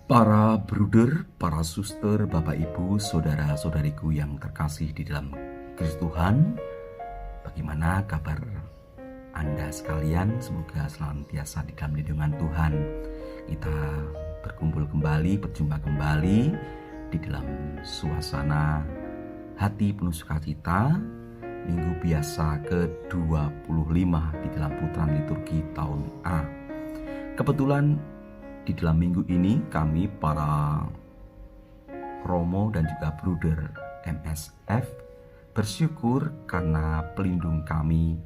Para bruder, para suster, Bapak Ibu, saudara-saudariku yang terkasih di dalam Kristus Tuhan, bagaimana kabar Anda sekalian? Semoga senantiasa di dalam lindungan Tuhan. Kita berkumpul kembali, berjumpa kembali di dalam suasana hati penuh sukacita, Minggu Biasa ke-25 di dalam putaran liturgi tahun A. Kebetulan di dalam minggu ini kami para Romo dan juga Bruder MSF bersyukur karena pelindung kami,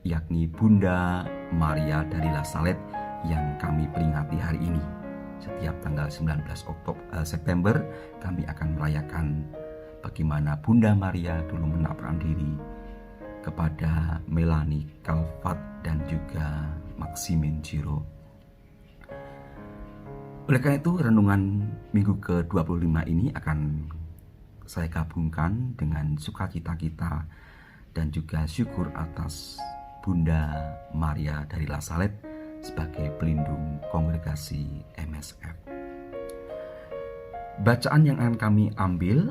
yakni Bunda Maria dari La Salette, yang kami peringati hari ini. Setiap tanggal 19 September kami akan merayakan bagaimana Bunda Maria dulu menampakkan diri kepada Melanie Calvat dan juga Maximin Giro. Oleh karena itu, renungan minggu ke-25 ini akan saya gabungkan dengan sukacita kita dan juga syukur atas Bunda Maria dari La Salette sebagai pelindung kongregasi MSF. Bacaan yang akan kami ambil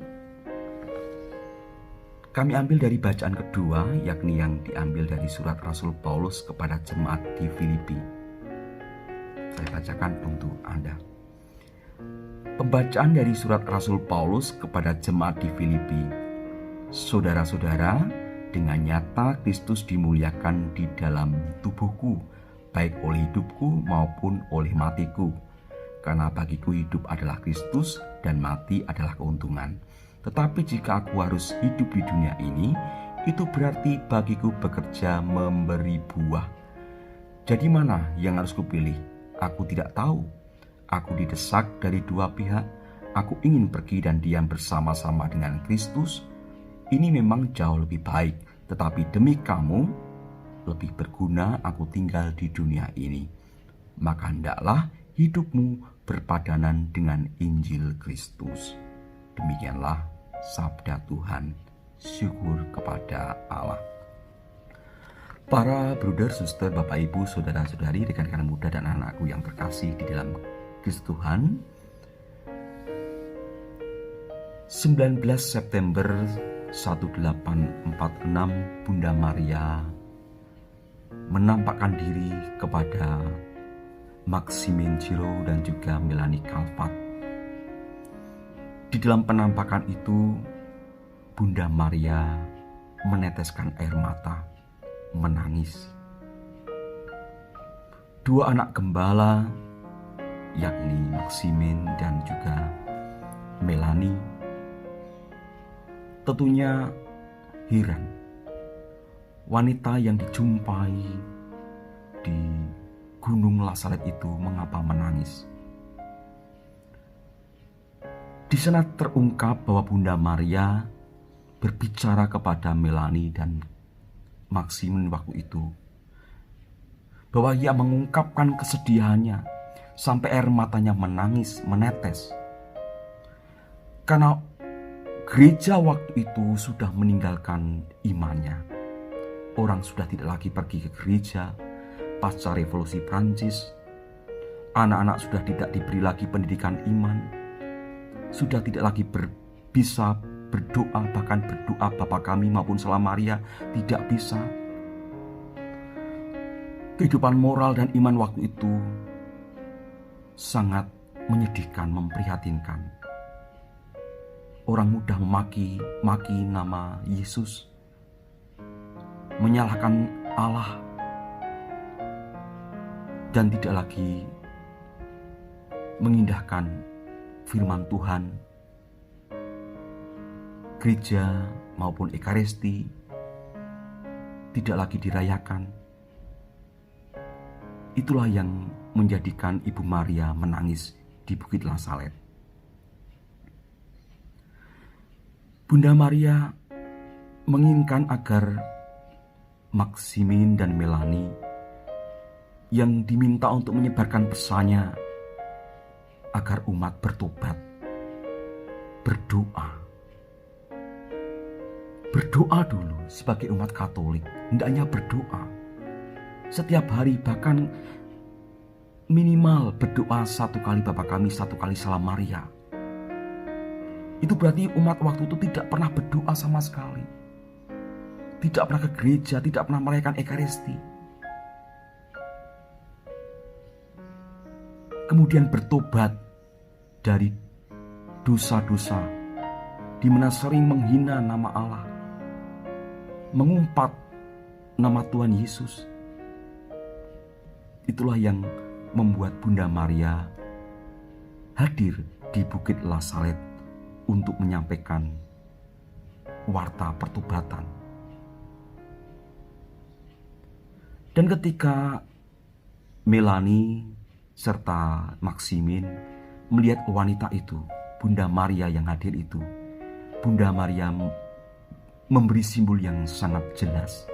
dari bacaan kedua, yakni yang diambil dari surat Rasul Paulus kepada jemaat di Filipi. Saya bacakan untuk Anda. Pembacaan dari surat Rasul Paulus kepada jemaat di Filipi. Saudara-saudara, dengan nyata Kristus dimuliakan di dalam tubuhku, baik oleh hidupku maupun oleh matiku. Karena bagiku hidup adalah Kristus dan mati adalah keuntungan. Tetapi jika aku harus hidup di dunia ini, itu berarti bagiku bekerja memberi buah. Jadi mana yang harus kupilih? Aku tidak tahu. Aku didesak dari dua pihak. Aku ingin pergi dan diam bersama-sama dengan Kristus. Ini memang jauh lebih baik. Tetapi demi kamu, lebih berguna aku tinggal di dunia ini. Maka hendaklah hidupmu berpadanan dengan Injil Kristus. Demikianlah sabda Tuhan. Syukur kepada Allah. Para bruder, suster, Bapak Ibu, saudara-saudari, rekan-rekan muda dan anak-anakku yang terkasih di dalam Kristus Tuhan, 19 September 1846 Bunda Maria menampakkan diri kepada Maximin Giro dan juga Melanie Calvat. Di dalam penampakan itu, Bunda Maria meneteskan air mata, menangis. Dua anak gembala, yakni Maximin dan juga Melanie, tentunya heran. Wanita yang dijumpai di Gunung La Salette itu mengapa menangis? Di sana terungkap bahwa Bunda Maria berbicara kepada Melanie dan Maximin waktu itu, bahwa ia mengungkapkan kesedihannya sampai air matanya menangis, menetes. Karena gereja waktu itu sudah meninggalkan imannya. Orang sudah tidak lagi pergi ke gereja pasca revolusi Prancis. Anak-anak sudah tidak diberi lagi pendidikan iman. Sudah tidak lagi bisa berdoa, bahkan berdoa Bapa Kami maupun Salam Maria tidak bisa. Kehidupan moral dan iman waktu itu sangat menyedihkan, memprihatinkan. Orang mudah memaki nama Yesus, menyalahkan Allah, dan tidak lagi mengindahkan firman Tuhan. Gereja maupun Ekaristi tidak lagi dirayakan. Itulah yang menjadikan Ibu Maria menangis di Bukit La Salette. Bunda Maria menginginkan agar Maximin dan Melanie yang diminta untuk menyebarkan pesannya agar umat bertobat, berdoa. Berdoa dulu sebagai umat Katolik, hendaknya berdoa setiap hari, bahkan minimal berdoa 1 kali Bapa Kami, 1 kali Salam Maria. Itu berarti umat waktu itu tidak pernah berdoa sama sekali. Tidak pernah ke gereja, tidak pernah merayakan Ekaristi. Kemudian bertobat dari dosa-dosa di mana sering menghina nama Allah, mengumpat nama Tuhan Yesus. Itulah yang membuat Bunda Maria hadir di Bukit La Salette untuk menyampaikan warta pertobatan. Dan ketika Melanie serta Maximin melihat wanita itu, Bunda Maria yang hadir itu, Bunda Maria memberi simbol yang sangat jelas.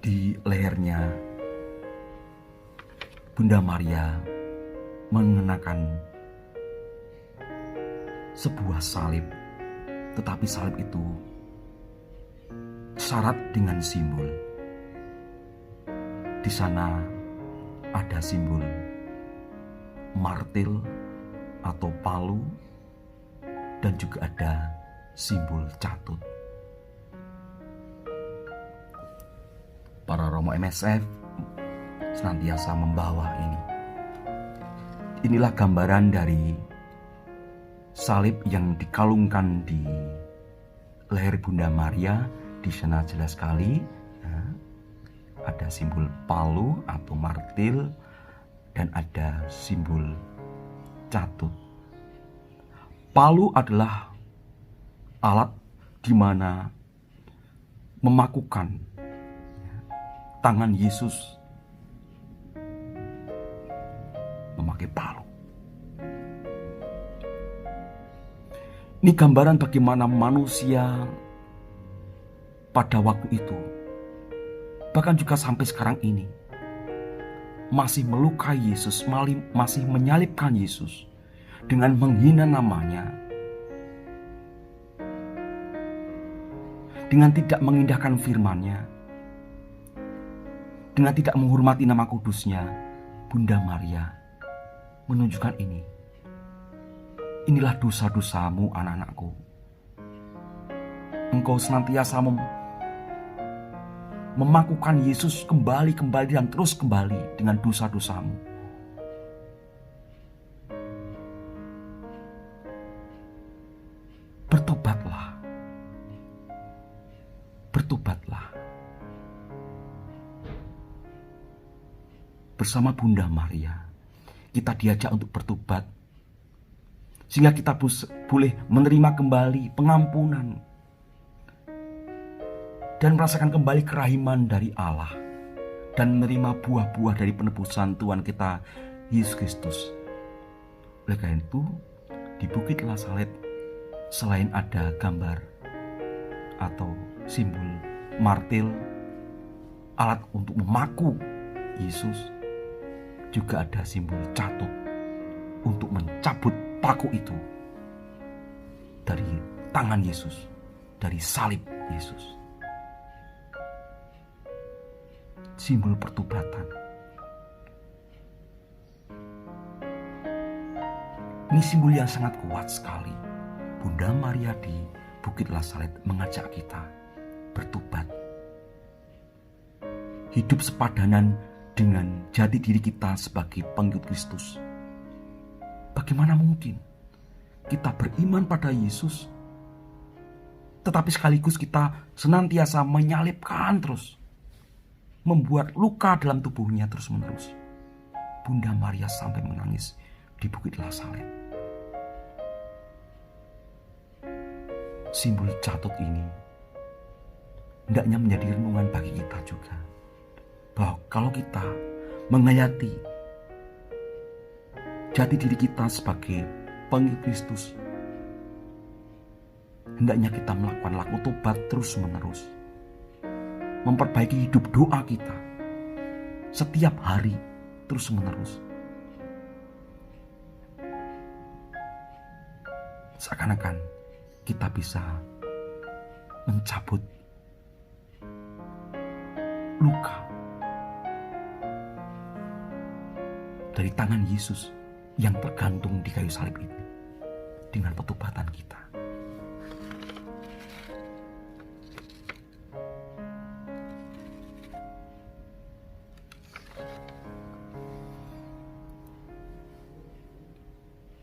Di lehernya Bunda Maria mengenakan sebuah salib, tetapi salib itu syarat dengan simbol. Di sana ada simbol martil atau palu dan juga ada simbol catut. Para Romo MSF senantiasa membawa ini. Inilah gambaran dari salib yang dikalungkan di leher Bunda Maria. Di sana jelas sekali ada simbol palu atau martil dan ada simbol catut. Palu adalah alat di mana memakukan tangan Yesus memakai palu. Ini gambaran bagaimana manusia pada waktu itu, bahkan juga sampai sekarang ini, masih melukai Yesus, masih menyalibkan Yesus dengan menghina namanya, dengan tidak mengindahkan firman-Nya, dengan tidak menghormati nama kudusnya. Bunda Maria menunjukkan ini. Inilah dosa-dosamu, anak-anakku. Engkau senantiasa memakukan Yesus kembali dan terus kembali dengan dosa-dosamu. Bertobatlah. Bertobatlah. Bersama Bunda Maria, kita diajak untuk bertobat, sehingga kita boleh menerima kembali pengampunan dan merasakan kembali kerahiman dari Allah dan menerima buah-buah dari penebusan Tuhan kita Yesus Kristus. Oleh karena itu, di Bukit La Salette selain ada gambar atau simbol martil, alat untuk memaku Yesus, juga ada simbol catut untuk mencabut paku itu dari tangan Yesus, dari salib Yesus. Simbol pertobatan. Ini simbol yang sangat kuat sekali. Bunda Maria di Bukit La Salette mengajak kita bertobat, hidup sepadanan dengan jati diri kita sebagai pengikut Kristus. Bagaimana mungkin kita beriman pada Yesus, tetapi sekaligus kita senantiasa menyalibkan terus, membuat luka dalam tubuhnya terus-menerus. Bunda Maria sampai menangis di Bukit La Salette. Simbol catut ini hendaknya menjadi renungan bagi kita juga, bahwa kalau kita menghayati jati diri kita sebagai pengikut Kristus, hendaknya kita melakukan laku tobat terus-menerus, memperbaiki hidup doa kita setiap hari terus-menerus. Seakan-akan kita bisa mencabut luka dari tangan Yesus yang tergantung di kayu salib ini dengan petubatan kita.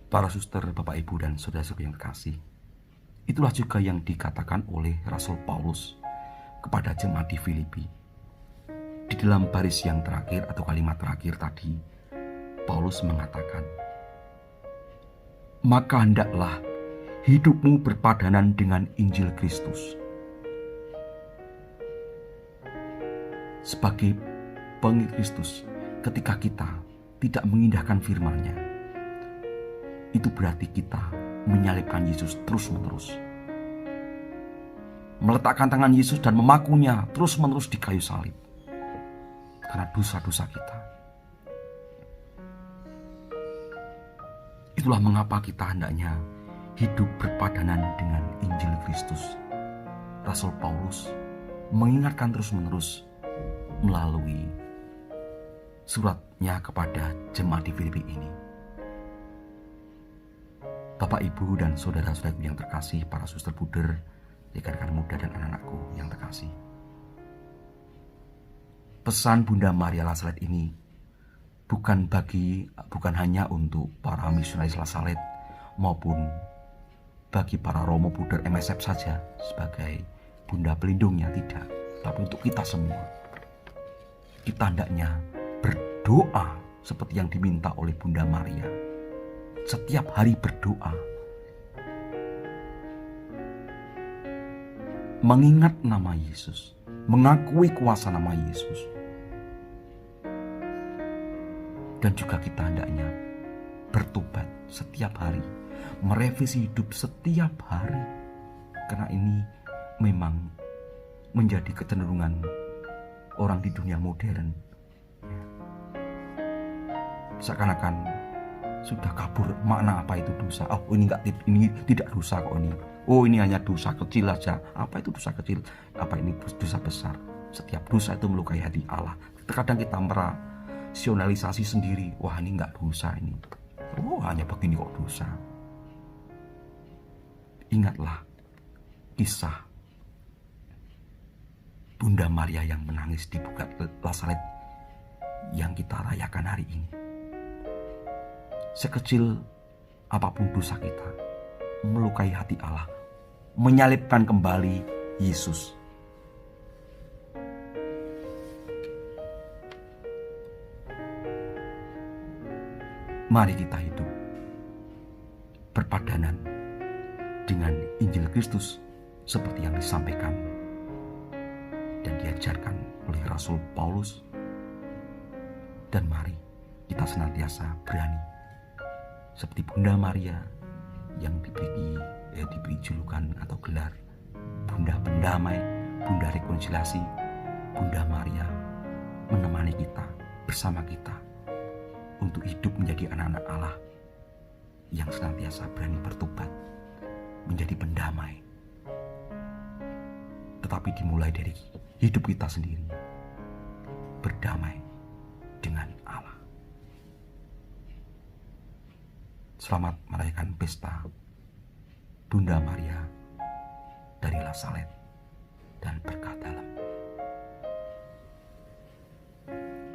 Para suster, Bapak, Ibu, dan saudara-saudara yang terkasih, itulah juga yang dikatakan oleh Rasul Paulus kepada jemaat di Filipi. Di dalam baris yang terakhir atau kalimat terakhir tadi, Paulus mengatakan, "Maka hendaklah hidupmu berpadanan dengan Injil Kristus." Sebagai pengikut Kristus, ketika kita tidak mengindahkan firman-Nya, itu berarti kita menyalibkan Yesus terus-menerus. Meletakkan tangan Yesus dan memakunya terus-menerus di kayu salib. Karena dosa-dosa kita. Itulah mengapa kita hendaknya hidup berpadanan dengan Injil Kristus. Rasul Paulus mengingatkan terus-menerus melalui suratnya kepada jemaat di Filipi ini. Bapak, Ibu, dan saudara-saudaraku yang terkasih, para suster buder, rekan-rekan muda, dan anak-anakku yang terkasih. Pesan Bunda Maria La Salette ini bukan hanya untuk para misionaris La Salette maupun bagi para romo buder MSF saja sebagai bunda pelindungnya, tidak, tapi untuk kita semua. Kita hendaknya berdoa seperti yang diminta oleh Bunda Maria. Setiap hari berdoa, mengingat nama Yesus, mengakui kuasa nama Yesus, dan juga kita hendaknya bertobat setiap hari, merevisi hidup setiap hari, karena ini memang menjadi kecenderungan orang di dunia modern. Seakan-akan sudah kabur makna apa itu dosa. Oh, ini tidak dosa kok ini. Oh, ini hanya dosa kecil aja. Apa itu dosa kecil? Apa ini dosa besar? Setiap dosa itu melukai hati Allah. Terkadang kita merasionalisasi sendiri. Wah, ini enggak dosa ini. Oh, hanya begini kok dosa. Ingatlah kisah Bunda Maria yang menangis di Bukit La Salette yang kita rayakan hari ini. Sekecil apapun dosa kita, melukai hati Allah, menyalibkan kembali Yesus. Mari kita hidup berpadanan dengan Injil Kristus seperti yang disampaikan dan diajarkan oleh Rasul Paulus. Dan mari kita senantiasa berani seperti Bunda Maria yang diberi julukan atau gelar Bunda Pendamai, Bunda Rekonsiliasi. Bunda Maria menemani kita, bersama kita untuk hidup menjadi anak-anak Allah yang senantiasa berani bertobat, menjadi pendamai. Tetapi dimulai dari hidup kita sendiri, berdamai dengan Allah. Selamat merayakan pesta Bunda Maria dari La Salette.